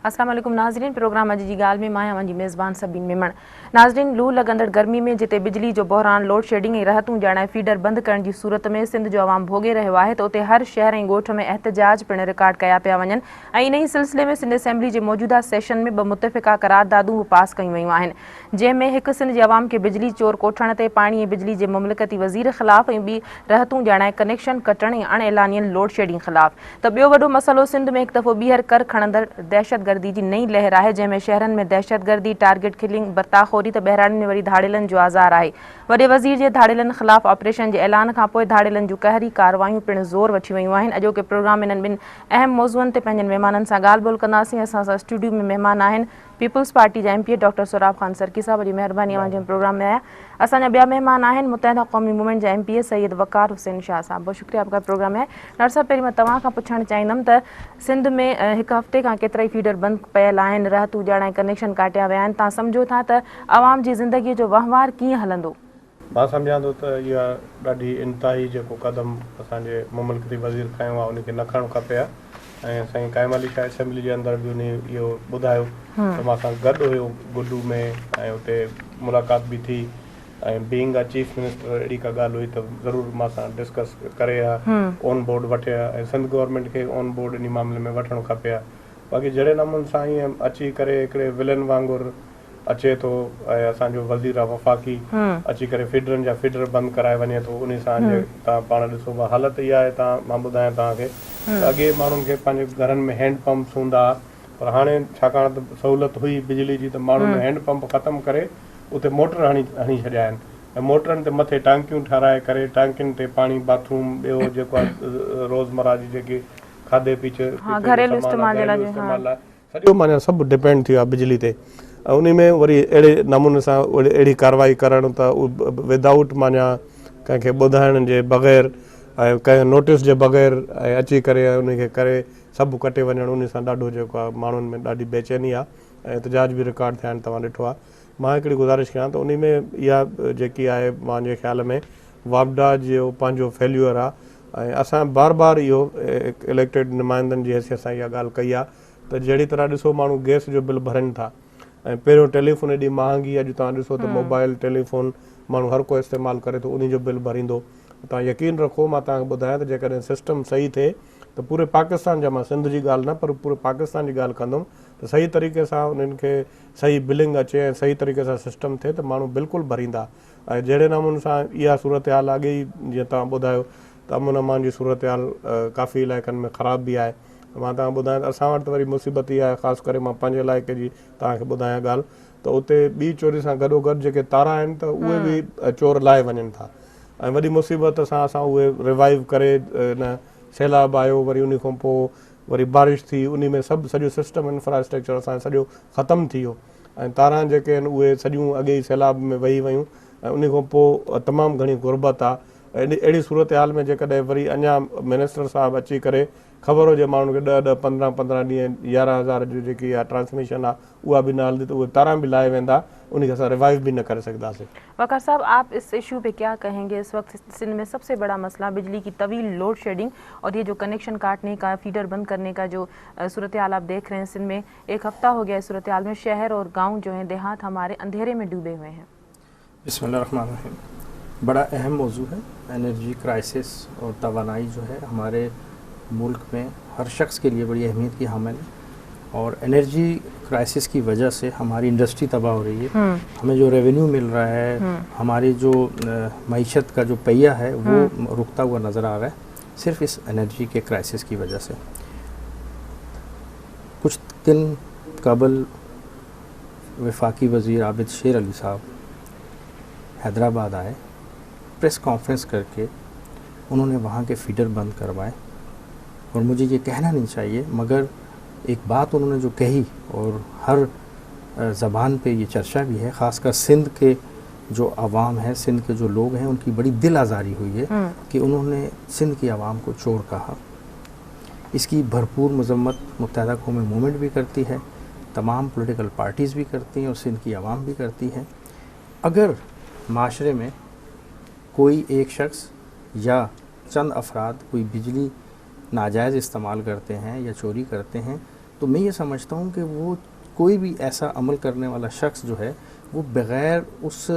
अस्सलाम वालेकुम नाज़रीन, प्रोग्राम अॼु जी ॻाल्हि में मां आहियां मुंहिंजी मेज़बान सबिन मेमण। नाज़रीन, लू लॻंदड़ गर्मी में जिते बिजली जो बहरान, लोड शेडिंग ऐं राहतूं ॼाणाए फीडर बंदि करण जी सूरत में सिंध जो अवाम भोॻे रहियो आहे त उते हर शहर ऐं ॻोठ में एहतजाज पिणु रिकॉर्ड कया पिया वञनि ऐं इन ई सिलसिले में सिंध असेंबली जे मौजूदा सेशन में ॿ मुतफ़िक़ा करारदादूं पास कयूं वयूं आहिनि, जंहिंमें हिकु सिंध जे अवाम खे बिजली चोर कोठण ते पाणी ऐं बिजली जे मुमलिकती वज़ीर ख़िलाफ़ ऐं ॿी राहतूं ॼाणाए कनेक्शन कटण ऐं अणएलानियल लोड शेडिंग ख़िलाफ़। त ॿियो वॾो मसइलो सिंध में हिकु दफ़ो ॿीहर कर खणंदड़ दहशतगर्दी जी नई लहर आहे, जंहिंमें शहरनि में दहशतगर्दी, टारगेट किलिंग, बर्ताखोरी त बहिराणियुनि में वरी धाड़ेलनि जो आज़ार आहे। वॾे वज़ीर जे धाड़ेलनि ख़िलाफ़ ऑपरेशन जे ऐलान खां पोइ धाड़ेलनि जूं कहरी कार्रवायूं पिणु ज़ोर वठी वयूं आहिनि। अॼोके प्रोग्राम में इन्हनि ॿिनि अहम मौज़ूअनि ते पंहिंजनि महिमाननि सां ॻाल्हि ॿोल कंदासीं। असां सां स्टूडियो में महिमान आहिनि पीपल्स पार्टी जा MP डॉक्टर सोराब ख़ान सर्की साहब, जी महिरबानी आहे मुंहिंजे प्रोग्राम में आया। असांजा ॿिया महिमान आहिनि मुत्तहिदा क़ौमी मूवमेंट जा MP सैयद वक़ार हुसैन शाह साहब, बहुत शुक्रिया आपका प्रोग्राम में। डॉक्टर साहब, पहिरीं मां तव्हां खां पुछणु चाहींदमि त सिंध में हिकु हफ़्ते खां केतिरा ई फीडर बंदि पियल आहिनि, राहतूं ॼाणाए कनेक्शन काटिया विया आहिनि, तव्हां सम्झो था त आवाम जी ज़िंदगीअ जो वहिंवार कीअं हलंदो? मां सम्झां थो त इहा ॾाढी इंतिहाई जेको क़दम असांजे मुमलिकती वज़ीर खयो आहे उनखे न खणणु खपे आहे। ऐं साईं काइम अली शाह असेंबली जे अंदरि बि उन इहो ॿुधायो त मां सां गॾु हुयो गुडू में, ऐं उते मुलाक़ात बि थी, ऐं बीइंग अ चीफ मिनिस्टर अहिड़ी का ॻाल्हि हुई त ज़रूरु मां सां डिस्कस करे ऑन बोर्ड वठे ऐं सिंध गवर्नमेंट खे ऑन बोर्ड इन मामले में वठणु खपे आहे। बाक़ी जहिड़े नमूने सां ईअं अची करे हिकिड़े विलन वांगुरु अचे थो ऐं असांजो वज़ीर आहे वफ़ाक़ी अची करे फीडरनि जा फीडर बंदि कराए वञे थो, उन सां तव्हां पाण ॾिसो हालति इहा आहे। मां ॿुधायां तव्हांखे त अॻे माण्हुनि खे पंहिंजे घरनि में हैंड पंप्स हूंदा हुआ, पर हाणे छाकाणि त सहूलियत हुई बिजली जी त माण्हुनि हैंड पंप ख़तमु करे उते मोटर हणी छॾिया आहिनि ऐं मोटरनि ते मथे टांकियूं ठाराए करे टांकियुनि ते पाणी, बाथरूम, ॿियो जेको आहे रोज़मर्रा जी जेकी खाधे पीते घरेलू इस्तेमाल लाइ सॼो माना सभु डिपेंड थी वियो आहे बिजली ते। ऐं उन में वरी अहिड़े नमूने सां अहिड़ी कार्रवाई करणु त विदाउट माना कंहिंखे ॿुधाइण जे बग़ैर ऐं कंहिं नोटिस जे बग़ैर ऐं अची करे उनखे करे सभु कटे वञणु, उन सां ॾाढो जेको आहे माण्हुनि में ॾाढी बेचैनी आहे ऐं एहतजाज बि रिकॉर्ड थिया आहिनि, तव्हां ॾिठो आहे। मां हिकिड़ी गुज़ारिश कयां त उन में इहा जेकी आहे मुंहिंजे ख़्याल में वापडा जो पंहिंजो फेल्यूअर आहे ऐं असां बार बार इहो इलेक्टेड नुमाइंदनि जी हैसियत सां इहा ॻाल्हि कई आहे त जहिड़ी तरह ॾिसो माण्हू गैस जो बिल भरनि था ऐं पहिरियों टेलीफोन एॾी महांगी, अॼु तव्हां ॾिसो त मोबाइल टेलीफोन माण्हू हर को इस्तेमालु करे थो, उन जो बिल भरींदो। तव्हां यकीन रखो, मां तव्हांखे ॿुधायां त जेकॾहिं सिस्टम सही थिए त पूरे पाकिस्तान जा, मां सिंध जी ॻाल्हि न पर पूरे पाकिस्तान जी ॻाल्हि कंदुमि, त सही तरीक़े सां उन्हनि खे सही बिलिंग अचे ऐं सही तरीक़े सां सिस्टम थिए त माण्हू बिल्कुलु भरींदा। ऐं जहिड़े नमूने सां इहा सूरत हाल अॻे ई जीअं तव्हां ॿुधायो त अमन अमान जी सूरत हाल काफ़ी इलाइक़नि में ख़राब बि आहे। मां तव्हां ॿुधायां त असां वटि त वरी मुसीबत इहा आहे, ख़ासि करे मां पंहिंजे इलाइक़े जी तव्हांखे ॿुधायां ॻाल्हि त उते ॿी चोरी सां गॾोगॾु जेके तारा आहिनि त उहे बि चोर लाहे वञनि था ऐं वॾी मुसीबत सां असां उहे रिवाइव करे न सैलाब आयो, वरी उन खां पोइ वरी बारिश थी, उन में सभु सॼो सिस्टम इंफ्रास्ट्रक्चर असांजो सॼो ख़तमु थी वियो ऐं तारा जेके आहिनि उहे सॼियूं अॻे ई सैलाब में वही वयूं ऐं उन खां पोइ तमामु घणी गुरबत आहे। अहिड़ी सूरत हाल में जेकॾहिं वरी अञा मिनिस्टर साहिबु अची करे ख़बर हुजे माण्हुनि खे 10-10, 15-15 ॾींहं 11,000 जी जेकी आहे ट्रांसमिशन आहे उहा बि न हलंदी त उहे तारा बि लाहे वेंदा, उनखे असां रिवाइव बि न करे सघंदासीं। वक़ार साहब, आप इस इशू पे क्या कहेंगे? इस वक्त सिंध में सबसे बड़ा मसला बिजली की तवील लोड शेडिंग और ये जो कनेक्शन काटने का, फीडर बंद करने का जो सूरत हाल आप देख रहे हैं सिंध में, एक हफ्ता हो गया इस सूरत हाल में, शहर और गाँव जो हैं, देहात हमारे अंधेरे में डूबे हुए हैं। बिस्मिल्लाहिर्रहमानिर्रहीम, बड़ा अहम मौजू है। एनर्जी क्राइसिस और तवानाई जो है हमारे मुल्क में हर शख्स के लिए बड़ी अहमियत की हामिल है और एनर्जी क्राइसिस की वजह से हमारी इंडस्ट्री तबाह हो रही है। हमें जो रेवेन्यू मिल रहा है, हमारी जो मईशत का जो पहिया है वो रुकता हुआ नज़र आ रहा है, सिर्फ इस एनर्जी के क्राइसिस की वजह से। कुछ दिन कबल वफाकी वज़ीर आबिद शेर अली साहब हैदराबाद आए, प्रेस कॉन्फ्रेंस करके उन्होंने वहाँ के फीडर बंद करवाए और मुझे ये कहना नहीं चाहिए मगर एक बात उन्होंने जो कही और हर ज़बान पे ये चर्चा भी है, ख़ासकर सिंध के जो आवाम है, सिंध के जो लोग हैं, उनकी बड़ी दिल आज़ारी हुई है कि उन्होंने सिंध की आवाम को चोर कहा। इसकी भरपूर मजम्मत मुत्तहिदा कौमी मूवमेंट भी करती है, तमाम पॉलिटिकल पार्टीज़ भी करती हैं और सिंध की आवाम भी करती है। अगर माशरे में कोई एक शख्स या चंद अफराद कोई बिजली नाजायज़ इस्तेमाल करते हैं या चोरी करते हैं تو میں یہ سمجھتا ہوں کہ وہ کوئی بھی ایسا عمل کرنے والا شخص جو ہے وہ بغیر اس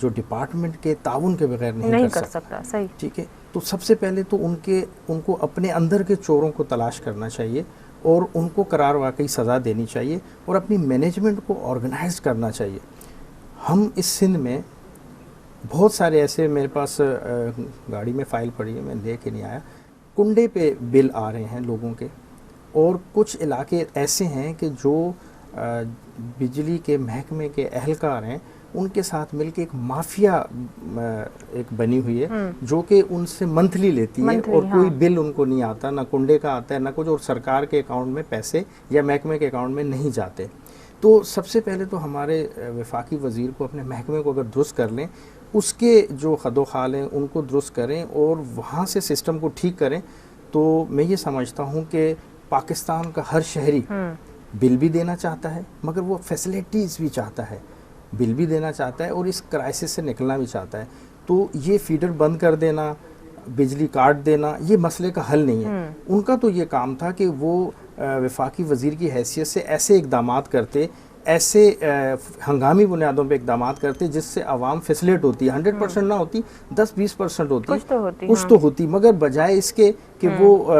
جو ڈپارٹمنٹ کے تعاون کے بغیر نہیں کر سکتا. صحیح. ٹھیک ہے. تو سب سے پہلے تو ان کو اپنے اندر کے چوروں کو تلاش کرنا چاہیے اور ان کو قرار واقعی سزا دینی چاہیے اور اپنی مینجمنٹ کو آرگنائز کرنا چاہیے. ہم اس سندھ میں بہت سارے ایسے، میرے پاس گاڑی میں فائل پڑی ہے، میں لے کے نہیں آیا، کنڈے پہ بل آ رہے ہیں لوگوں کے، اور کچھ علاقے ایسے ہیں کہ جو بجلی کے محکمے کے اہلکار ہیں ان کے ساتھ مل کے ایک مافیا ایک بنی ہوئی ہے جو کہ ان سے منتھلی لیتی ہے اور کوئی بل ان کو نہیں آتا، نہ کنڈے کا آتا ہے نہ کچھ، اور سرکار کے اکاؤنٹ میں پیسے یا محکمے کے اکاؤنٹ میں نہیں جاتے. تو سب سے پہلے تو ہمارے وفاقی وزیر کو اپنے محکمے کو اگر درست کر لیں، اس کے جو خد و خال ہیں ان کو درست کریں اور وہاں سے سسٹم کو ٹھیک کریں، تو میں یہ سمجھتا ہوں کہ پاکستان کا ہر شہری بل بھی دینا چاہتا ہے مگر وہ فیسلٹیز بھی چاہتا ہے، بل بھی دینا چاہتا ہے اور اس کرائسس سے نکلنا بھی چاہتا ہے. تو یہ فیڈر بند کر دینا، بجلی کاٹ دینا، یہ مسئلے کا حل نہیں ہے. ان کا تو یہ کام تھا کہ وہ وفاقی وزیر کی حیثیت سے ایسے اقدامات کرتے، ایسے ہنگامی بنیادوں پہ اقدامات کرتے جس سے عوام فیسلیٹ ہوتی ہے. 100% نہ ہوتی، 10-20% ہوتی، کچھ تو ہوتی، مگر بجائے اس کے کہ وہ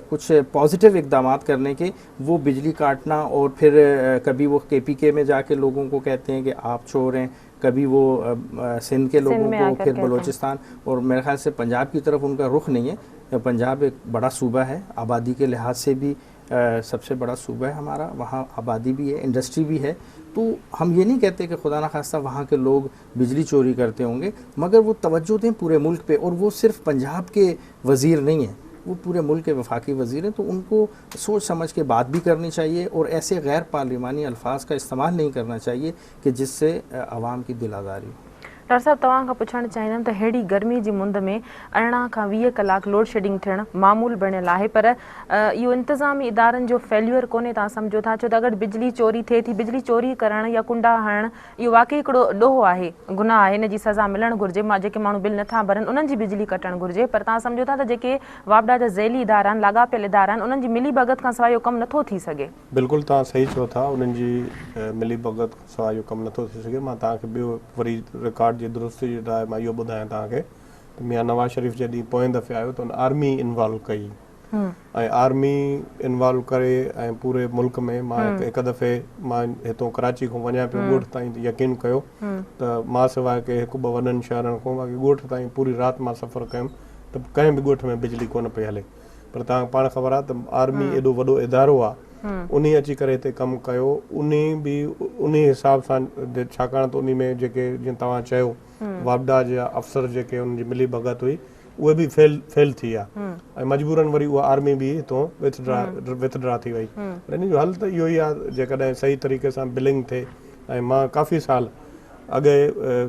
کچھ پازیٹیو اقدامات کرنے کے، وہ بجلی کاٹنا اور پھر کبھی وہ KPK میں جا کے لوگوں کو کہتے ہیں کہ آپ چور ہیں، کبھی وہ سندھ کے لوگوں کو، پھر بلوچستان، اور میرے خیال سے پنجاب کی طرف ان کا رخ نہیں ہے. پنجاب ایک بڑا صوبہ ہے، آبادی کے لحاظ سے بھی سب سے بڑا صوبہ ہے ہمارا، وہاں آبادی بھی ہے، انڈسٹری بھی ہے. تو ہم یہ نہیں کہتے کہ خدا نخواستہ وہاں کے لوگ بجلی چوری کرتے ہوں گے، مگر وہ توجہ دیں پورے ملک پہ. اور وہ صرف پنجاب کے وزیر نہیں ہیں، وہ پورے ملک کے وفاقی وزیر ہیں. تو ان کو سوچ سمجھ کے بات بھی کرنی چاہیے اور ایسے غیر پارلیمانی الفاظ کا استعمال نہیں کرنا چاہیے کہ جس سے عوام کی دل آزاری ہو. ڈاکٹر صاحب तव्हां खां पुछणु चाहींदमि त अहिड़ी गर्मी जी मुंद में 18 खां 20 कलाक लोड शेडिंग थियणु मामूल बणियल आहे, पर इहो इंतिज़ामी इदारनि जो फेल्यूअर कोन्हे, तव्हां सम्झो था? छो त अगरि बिजली चोरी थिए थी, बिजली चोरी करणु या कुंडा हणणु इहो वाक़ई हिकिड़ो ॾोहो आहे, गुनाह आहे, हिन जी सज़ा मिलणु घुरिजे. जेके माण्हू बिल नथा भरनि उन्हनि जी बिजली कटणु घुरिजे. पर तव्हां सम्झो था त जेके वापडा जा ज़ैली इदारा आहिनि, लाॻापियल इदारा आहिनि, उन्हनि जी मिली भगत खां सवाइ इहो कमु नथो थी सघे. बिल्कुलु तव्हां सही चओ था, उन्हनि जी मिली भगत खां सवाइ इहो कमु नथो थी सघे. मां तव्हांखे ॿियो वरी रिकॉर्ड जी दुरुस्ती जे लाइ मां इहो ॿुधायां तव्हांखे त मियां नवाज़ शरीफ़ जॾहिं पोएं दफ़े आयो त उन आर्मी इन्वॉल्व कई, ऐं आर्मी इन्वॉल्व करे ऐं पूरे मुल्क में मां हिकु दफ़े मां हितां कराची खां वञा पियो ॻोठ ताईं, यकीन कयो त मां सवाइ के हिकु ॿ वॾनि शहरनि खां बाक़ी ॻोठ ताईं पूरी राति मां सफ़र कयुमि त कंहिं बि ॻोठ में बिजली कोन पई हले. पर तव्हांखे पाण ख़बर आहे त आर्मी एॾो वॾो इदारो आहे, उन अची करे हिते कमु कयो. उन बि उन हिसाब सां, छाकाणि त उन में जेके जीअं तव्हां चयो वापडा जा अफ़सर जेके उन्हनि जी मिली भगत हुई उहे बि फेल थी विया ऐं मजबूरन वरी उहा आर्मी बि हितां विथड्रा थी वई. पर इन जो हल त इहो ई आहे, जेकॾहिं सही तरीक़े सां बिलिंग थिए. ऐं मां काफ़ी साल अॻे,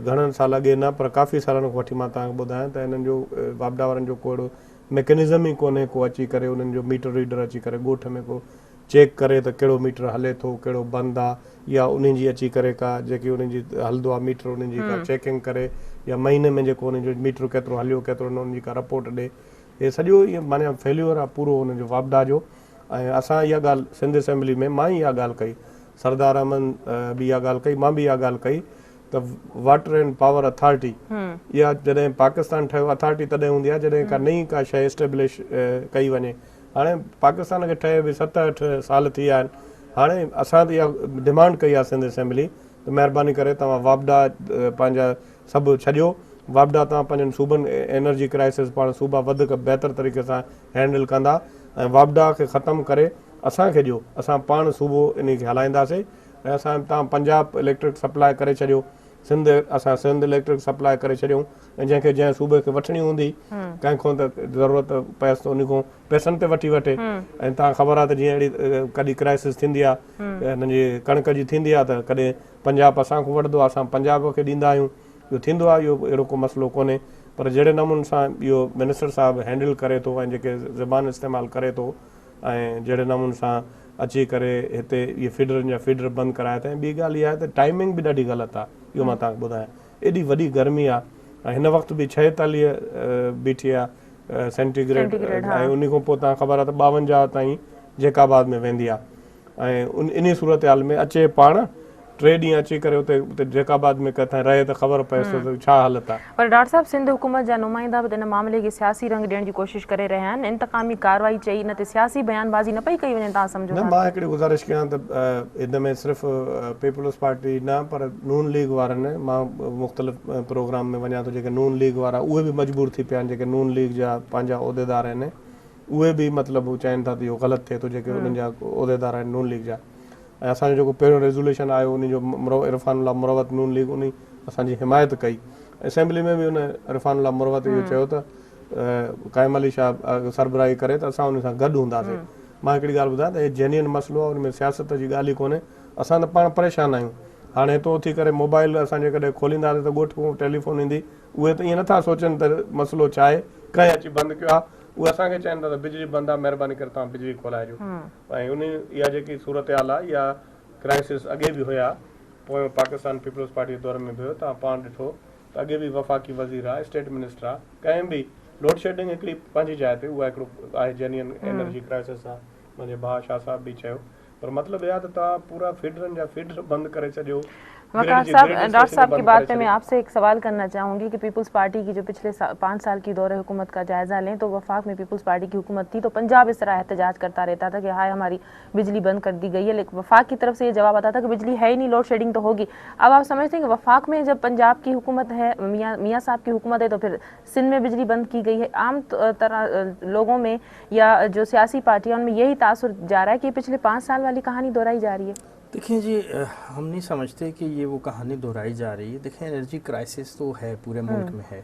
घणनि साल अॻे न पर काफ़ी सालनि खां वठी मां तव्हांखे ॿुधायां त हिननि जो वापडा वारनि जो को अहिड़ो मैकेनिज़म ई कोन्हे को अची करे उन्हनि जो मीटर रीडर अची करे ॻोठ में को चेक करे त कहिड़ो मीटर हले थो, कहिड़ो बंदि आहे, या उन्हनि जी अची करे का जेकी उन्हनि जी हलंदो आहे मीटर, उन्हनि जी का चेकिंग करे, या महीने में जेको उन्हनि जो मीटर केतिरो हलियो केतिरो न, उन्हनि जी का रिपोर्ट ॾे. हे सॼो इहो माना फेल्यूअर आहे पूरो उन्हनि जो वापडा जो. ऐं असां इहा ॻाल्हि सिंध असेंबली में मां इहा ॻाल्हि कई, सरदार अमन बि इहा ॻाल्हि कई, मां बि इहा ॻाल्हि कई त वाटर एंड पावर अथॉरिटी इहा जॾहिं पाकिस्तान ठहियो, अथॉरिटी तॾहिं हूंदी आहे जॾहिं का नई का शइ एस्टेब्लिश कई वञे. हाणे पाकिस्तान खे ठहे बि 7-8 साल थी विया आहिनि. हाणे असां त इहा डिमांड कई आहे सिंध असेंबली त महिरबानी करे तव्हां वापडा पंहिंजा सभु छॾियो, वापडा तव्हां पंहिंजनि सूबनि एनर्जी क्राइसिस पाण सूबा वधीक बहितर तरीक़े सां हैंडल कंदा ऐं वापडा खे ख़तमु करे असांखे ॾियो, असां पाण सूबो इन खे हलाईंदासीं. ऐं असां तव्हां पंजाब इलेक्ट्रिक सप्लाई करे छॾियो, असां सिंध इलेक्ट्रिक सप्लाई करे छॾियूं, ऐं जंहिं सूबे खे वठणी हूंदी कंहिंखो त ज़रूरत पएसि त उन खां पैसनि ते वठी वठे. ऐं तव्हां ख़बर आहे त जीअं अहिड़ी कॾहिं क्राइसिस थींदी आहे हिन जी कणिक जी थींदी आहे त कॾहिं पंजाब असांखां वठंदो आहे, असां पंजाब खे ॾींदा आहियूं. इहो थींदो आहे, इहो अहिड़ो को मसइलो कोन्हे. पर जहिड़े नमूने सां इहो मिनिस्टर साहिबु हैंडल करे थो ऐं जेके ज़बान इस्तेमालु करे थो ऐं जहिड़े नमूने सां अची करे हिते इहे फीडर बंदि कराया अथई. ॿी ॻाल्हि इहा आहे त टाइमिंग बि ॾाढी ग़लति आहे, इहो मां तव्हांखे ॿुधायां. एॾी वॾी गर्मी आहे ऐं हिन वक़्तु बि 46 बीठी आहे सेंटीग्रेड, ऐं उन खां पोइ तव्हां ख़बर आहे त 52 ताईं जेकाबाद में वेंदी आहे ऐं इन सूरत हाल में अचे पाण 3 ॾींहं अची करे उते जेकाबाद में किथां रहे त ख़बर पए त छा हालत आहे। पर डॉक्टर साहब सिंध हुकूमत जा नुमाइंदा बि इन मामले खे सियासी रंग ॾियण जी कोशिश करे रहिया आहिनि, इंतकामी कार्रवाई चई न ते सियासी बयानबाज़ी न पई कई वञे, तव्हां सम्झो न मां हिकिड़ी गुज़ारिश कयां त इन में सिर्फ़ु पीपल्स पार्टी न पर नून लीग वारनि मां मुख़्तलिफ़ प्रोग्राम में वञा थो जेके नून लीग वारा उहे बि मजबूर थी पिया आहिनि, जेके नून लीग जा पंहिंजा उहिदेदार आहिनि उहे बि मतिलबु चवनि था त इहो ग़लति थिए थो, जेके उन्हनि जा उहिदेदार आहिनि नून लीग जा। ऐं असांजो जेको पहिरियों रेज़ोल्यूशन आयो उन जो इरफानुल्लाह मुरवत नून लीग उन असांजी हिमायत कई, असेंबली में बि उन इरफानुल्लाह मुरवत इहो चयो त क़ाइम अली शाह सरबराही करे त असां उन सां गॾु हूंदासीं। मां हिकिड़ी ॻाल्हि ॿुधायां त हे जेन्युइन मसइलो आहे, उन में सियासत जी ॻाल्हि ई कोन्हे, असां त पाण परेशान आहियूं। हाणे हितो थी करे मोबाइल असां जेकॾहिं खोलींदासीं त ॻोठ टेलीफोन ईंदी, उहे त ईअं नथा सोचनि त मसइलो छा आहे, कंहिं अची बंदि कयो आहे, उहे असांखे चवनि था त बिजली बंदि आहे, महिरबानी करे तव्हां बिजली खोलाइजो। ऐं उन इहा जेकी सूरत हाल आहे इहा क्राइसिस अॻे बि हुया, पोइ पाकिस्तान पीपल्स पार्टी जे दौर में बि हुयो, तव्हां पाण ॾिठो त अॻे बि वफ़ाक़ी वज़ीर आहे, स्टेट मिनिस्टर आहे, कंहिं बि लोड शेडिंग हिकिड़ी पंहिंजी जाइ ते उहा हिकिड़ो आहे जेन्युइन एनर्जी क्राइसिस आहे, मुंहिंजे भाउ शाह साहब बि चयो, पर मतिलबु इहा त तव्हां पूरा फीडरनि जा फीडर बंदि करे छॾियो। वकार साहब, डॉक्टर साहब की बात पे मैं आपसे एक सवाल करना चाहूँगी कि पीपल्स पार्टी की जो पिछले 5 साल की दौरे हुकूमत का जायज़ा लें तो वफाक में पीपल्स पार्टी की हुकूमत थी तो पंजाब इस तरह एहतजाज करता रहता था कि हाय हमारी बिजली बंद कर दी गई है, लेकिन वफाक की तरफ से ये जवाब आता था कि बिजली है ही नहीं, लोड शेडिंग तो होगी। अब आप समझते हैं कि वफाक में जब पंजाब की हुकूमत है, मियाँ साहब की हुकूमत है, तो फिर सिंध में बिजली बंद की गई है। आम तरह लोगों में या जो सियासी पार्टियाँ उनमें यही तासुर जा रहा है कि पिछले 5 साल वाली कहानी दोहराई जा रही है। देखिए जी, हम नहीं समझते कि ये वो कहानी दोहराई जा रही है। देखिए एनर्जी क्राइसिस तो है, पूरे मुल्क में है,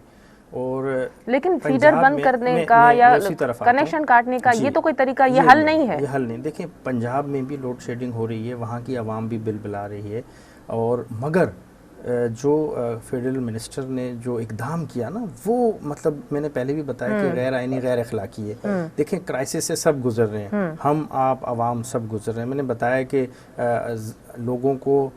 और लेकिन फीडर बंद करने का या कनेक्शन काटने का ये तो कोई तरीका, ये हल नहीं है। ये हल नहीं। देखिए पंजाब में भी लोड शेडिंग हो रही है, वहाँ की आवाम भी बिलबिला रही है, और मगर जो फेडरल मिनिस्टर ने जो इकदाम किया ना, वो मतलब मैंने पहले भी बताया कि गैर आइनी गैर अखलाकी है। देखें क्राइसिस से सब गुजर रहे हैं, हम आप आवाम सब गुजर रहे हैं। मैंने बताया कि लोगों को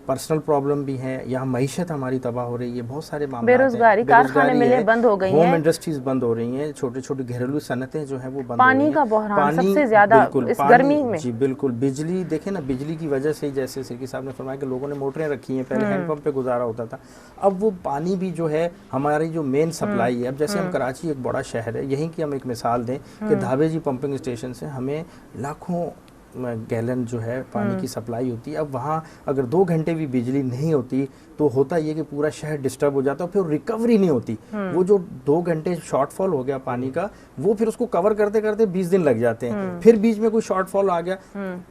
पर्सनल प्रॉब्लम भी है, यहाँ मईशत हमारी तबाह हो रही है, बहुत सारे मामले, बेरोजगारी, कारखाने मिलें बंद हो गई हैं, होम इंडस्ट्रीज बंद हो रही हैं, छोटे छोटे घरेलू सनतें जो हैं वो बंद पानी हो रही हैं। का बहरान सबसे ज्यादा इस गर्मी में। जी बिल्कुल, बिजली देखें ना, बिजली की वजह से जैसे सिरकी साहब ने फरमाया कि लोगों ने मोटरें रखी हैं, पहले हैंडपंप पे गुजारा होता था, अब वो पानी भी जो है हमारी जो मेन सप्लाई है, अब जैसे हम कराची एक बड़ा शहर है, यहीं की हम एक मिसाल दें कि धाबेजी पंपिंग स्टेशन से हमें लाखों गैलन जो है पानी की सप्लाई होती है। अब वहाँ अगर 2 घंटे भी बिजली नहीं होती तो होता ये कि पूरा शहर डिस्टर्ब हो जाता है, फिर रिकवरी नहीं होती। वो जो 2 घंटे शॉर्टफॉल हो गया पानी का, वो फिर उसको कवर करते करते 20 दिन लग जाते हैं। फिर बीच में कोई शॉर्टफॉल आ गया,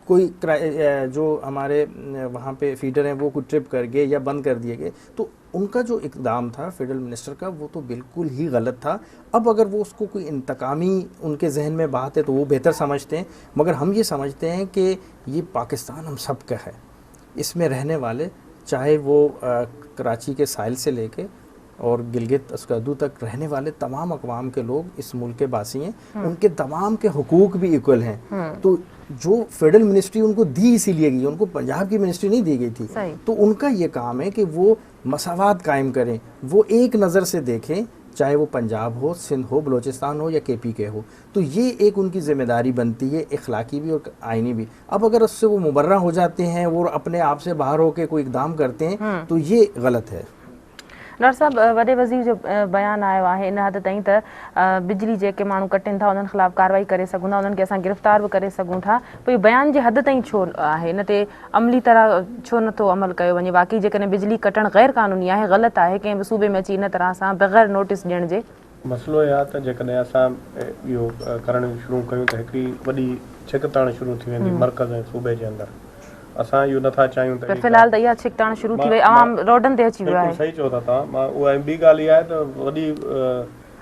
कोई जो हमारे वहाँ पे फीडर हैं वो कोई ट्रिप कर गए या बंद कर दिए गए, तो उनका जो इकदाम था फेडरल मिनिस्टर का वो तो बिल्कुल ही गलत था। अब अगर वो उसको कोई इंतकामी उनके जहन में बात है तो वो बेहतर समझते हैं, मगर हम ये समझते हैं कि ये पाकिस्तान हम सब का है, इसमें रहने वाले चाहे वो कराची के साहिल से लेके और गिलगित अस्कदू तक रहने वाले तमाम अक़वाम के लोग इस मुल्क के बासी हैं, उनके तमाम के हुकूक भी इक्वल हैं। तो जो फेडरल मिनिस्ट्री उनको दी इसीलिए गई, उनको पंजाब की मिनिस्ट्री नहीं दी गई थी, तो उनका ये काम है कि वो मसावात कायम करें, वो एक नज़र से देखें, चाहे वो पंजाब हो, सिंध हो, बलूचिस्तान हो या KP के हो। तो ये एक उनकी जिम्मेदारी बनती है, इखलाकी भी और आइनी भी। अब अगर उससे वो मुबर्रा हो जाते हैं, वो अपने आप से बाहर होकर कोई इकदाम करते हैं, तो ये गलत है। डॉक्टर साहब, वॾे वज़ीर जो बयान आयो आहे इन हद ताईं त बिजली जेके माण्हू कटनि था उन्हनि ख़िलाफ़ कार्रवाई करे सघूं था, उन्हनि खे असां गिरफ़्तार बि करे सघूं था, पोइ बयान जे हद ताईं छो आहे, इन ते अमली तरह छो नथो अमल कयो वञे? वाक़ई जेकॾहिं बिजली कटणु गैर क़ानूनी आहे, ग़लति आहे, कंहिं बि सूबे में अची इन तरह सां बग़ैर नोटिस ॾियण जे? मसइलो इहो आहे त जेकॾहिं असां इहो करणु शुरू कयूं त हिकिड़ी वॾी छिकताण शुरू थी वेंदी मर्कज़ ऐं सूबे जे अंदरि। असां इहो नथा चाहियूं त फ़िलहाल त इहा छिकताण शुरू थी वई, आवाम रोडनि ते अची वियो आहे। सही चओ था तव्हां। मां उहा ॿी ॻाल्हि इहा आहे त वॾी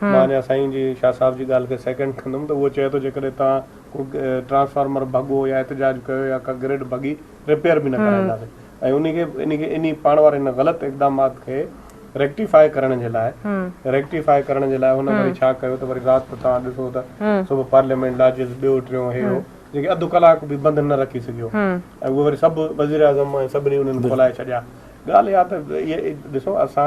मां अञा साईं जी शाह साहब जी ॻाल्हि खे सेकेंड कंदुमि, त उहो चए थो जेकॾहिं तव्हां को ट्रांसफार्मर भॻो या एहतजाज कयो या का ग्रिड भॻी, रिपेयर बि न कराईंदासीं। ऐं इन पाण वारे इन ग़लति इक़दामात खे रेक्टिफाई करण जे लाइ हुन वरी छा कयो त वरी राति तव्हां ॾिसो त सुबुह पार्लियामेंट लाजिस ॿियो टियों हे जेके अधु कलाकु बि बंदि न रखी सघियो, ऐं उहे वरी सभु वज़ीर आज़म ऐं सभिनी उन्हनि खोलाए छॾिया। ॻाल्हि इहा त इहे ॾिसो, असां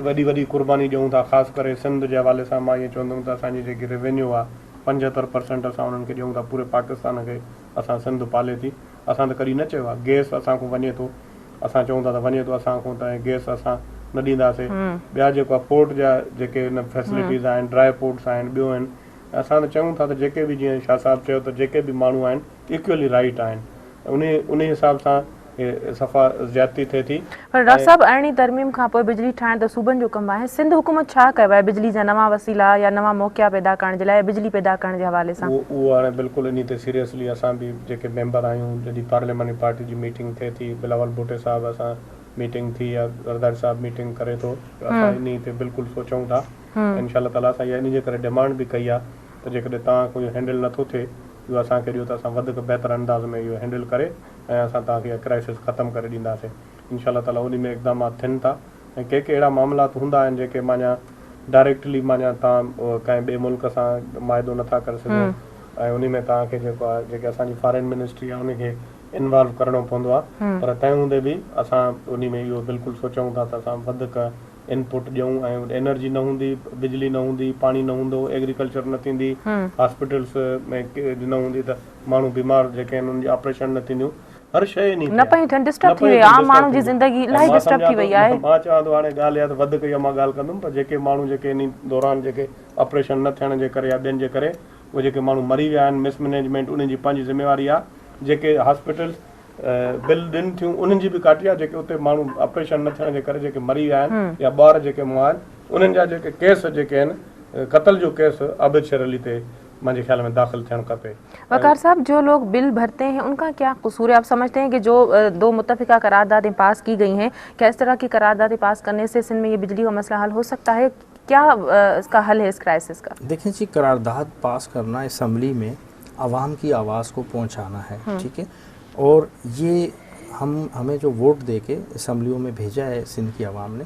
वॾी वॾी क़ुर्बानी ॾियूं था, ख़ासि करे सिंध जे हवाले सां मां ईअं चवंदुमि त असांजी जेकी रेवेन्यू आहे 75% असां उन्हनि खे ॾियूं था, पूरे पाकिस्तान खे असां सिंध पाले थी। असां त कॾहिं न चयो आहे गैस असां खां वञे थो, असां चऊं था त वञे थो असां खां, त गैस असां न ॾींदासीं। ॿिया जेको आहे पोर्ट जा जेके हिन फैसिलिटीज़ आहिनि, ड्राई पोर्ट्स आहिनि, ॿियो आहिनि, असां त चऊं था त जेके बि जीअं शाह साहब चयो त जेके बि माण्हू आहिनि इक्वली राइट आहिनि, उन हिसाब सां सफ़ा ज़्यादती थिए थी। पर डॉक्टर साहब, अरिड़हीं तरमीम खां पोइ बिजली ठाहिण त सूबनि जो कमु आहे, सिंध हुकूमत छा कयो आहे बिजली जा नवां वसीला या नवां मौक़िया पैदा करण जे लाइ, बिजली पैदा करण जे हवाले सां? उहो हाणे बिल्कुलु इन ते सीरियसली असां बि जेके मेंबर आहियूं, जॾहिं पार्लियामेंट्री पार्टी जी मीटिंग थिए थी, बिलावल भुट्टो साहिबु असां मीटिंग थी या ज़रदारी साहिबु मीटिंग करे थो, असां इन ते बिल्कुलु सोचूं था। इंशाअल्लाह ताला असां इहा इन जे करे डिमांड बि कई आहे त जेकॾहिं तव्हां कोई हैंडल नथो थिए इहो असांखे ॾियो त असां वधीक बहितर अंदाज़ में इहो हैंडल करे ऐं असां तव्हांखे इहा क्राइसिस ख़तमु करे ॾींदासीं। इंशाअल्लाह ताला उन में इक़दामात थियनि था ऐं के अहिड़ा मामलात हूंदा आहिनि जेके माना डायरेक्टली माना तव्हां कंहिं ॿिए मुल्क सां मुआदो नथा करे सघो ऐं उन में तव्हांखे जेको आहे जेके असांजी फॉरेन मिनिस्ट्री आहे उनखे इन्वॉल्व करिणो पवंदो आहे, पर तंहिं हूंदे बि असां उन में इहो बिल्कुलु सोचूं था त असां वधीक इनपुट ॾियूं ऐं एनर्जी न हूंदी, बिजली न हूंदी, पाणी न हूंदो, एग्रीकल्चर न थींदी, हॉस्पिटल्स में न हूंदी त माण्हू बीमार जेके आहिनि उन्हनि जी ऑपरेशन न थींदियूं, हर शइ न पई थियनि, डिस्टर्ब थी वई आहे, आम माण्हू जी ज़िंदगी इलाही डिस्टर्ब थी वई आहे। मां चवां थो हाणे ॻाल्हि आहे त वधीक इहा मां ॻाल्हि कंदुमि, पर जेके माण्हू जेके इन दौरान जेके ऑपरेशन न थियण जे करे या ॿियनि जे करे उहे जेके माण्हू मरी विया आहिनि, मिसमैनेजमेंट उन्हनि जी पंहिंजी ज़िम्मेवारी आहे, जेके हॉस्पिटल्स बिल ॾिनी थियूं उन्हनि जी बि काटी आहे, जेके उते माण्हू ऑपरेशन न थियण जे करे जेके मरी विया आहिनि या ॿार जेके मुआ आहिनि उन्हनि जा जेके केस जेके आहिनि क़त्ल जो केस आबिद शेर अली ते मुंहिंजे ख्याल में दाख़िल थियणु खपे। वकार साहब, जो लोग बिल भरते हैं उनका क्या कसूर है? आप समझते हैं कि जो दो मुत्तफ़िका करारदादें पास की गई हैं, क्या इस तरह की करारदादें पास करने से सिंध में ये बिजली का मसला हल हो सकता है? क्या इसका हल है इस क्राइसिस का? देखें जी, करारदाद पास करना असम्बली में आवाम की आवाज़ को पहुंचाना है, ठीक है, और ये हमें जो वोट दे के असम्बलियों में भेजा है सिंध की आवाम ने,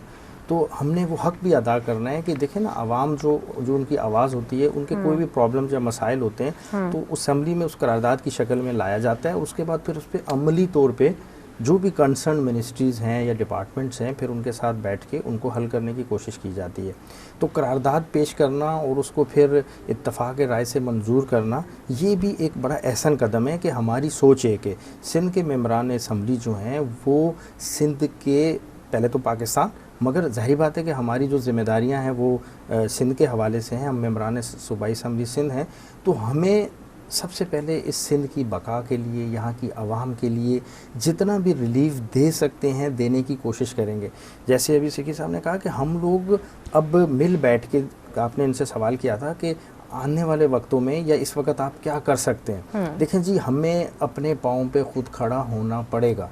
तो हमने वो हक़ भी अदा करना है कि देखें ना, आवाम जो उनकी आवाज़ होती है, उनके कोई भी प्रॉब्लम्स या मसाइल होते हैं तो असम्बली में उस करारदाद की शक्ल में लाया जाता है, उसके बाद फिर उस पर अमली तौर पे जो भी कंसर्न मिनिस्ट्रीज़ हैं या डिपार्टमेंट्स हैं फिर उनके साथ बैठ के उनको हल करने की कोशिश की जाती है। तो करारदाद पेश करना और उसको फिर इत्तफ़ाक़ राय से मंजूर करना, ये भी एक बड़ा अहसन कदम है कि हमारी सोच है कि सिंध के मेंबरान असम्बली जो हैं वो सिंध के, पहले तो पाकिस्तान, मगर ज़ाहिर बात है कि हमारी जो ज़िम्मेदारियां हैं वो सिंध के हवाले से हैं, हम मेंबरान सूबाई असम्बली सिंध हैं, तो हमें सबसे पहले इस सिंध की बका के लिए, यहाँ की आवाम के लिए जितना भी रिलीफ दे सकते हैं देने की कोशिश करेंगे। जैसे अभी सिक्की साहब ने कहा कि हम लोग अब मिल बैठ के, आपने इनसे सवाल किया था कि आने वाले वक्तों में या इस वक्त आप क्या कर सकते हैं। देखें जी, हमें अपने पाँव पे खुद खड़ा होना पड़ेगा,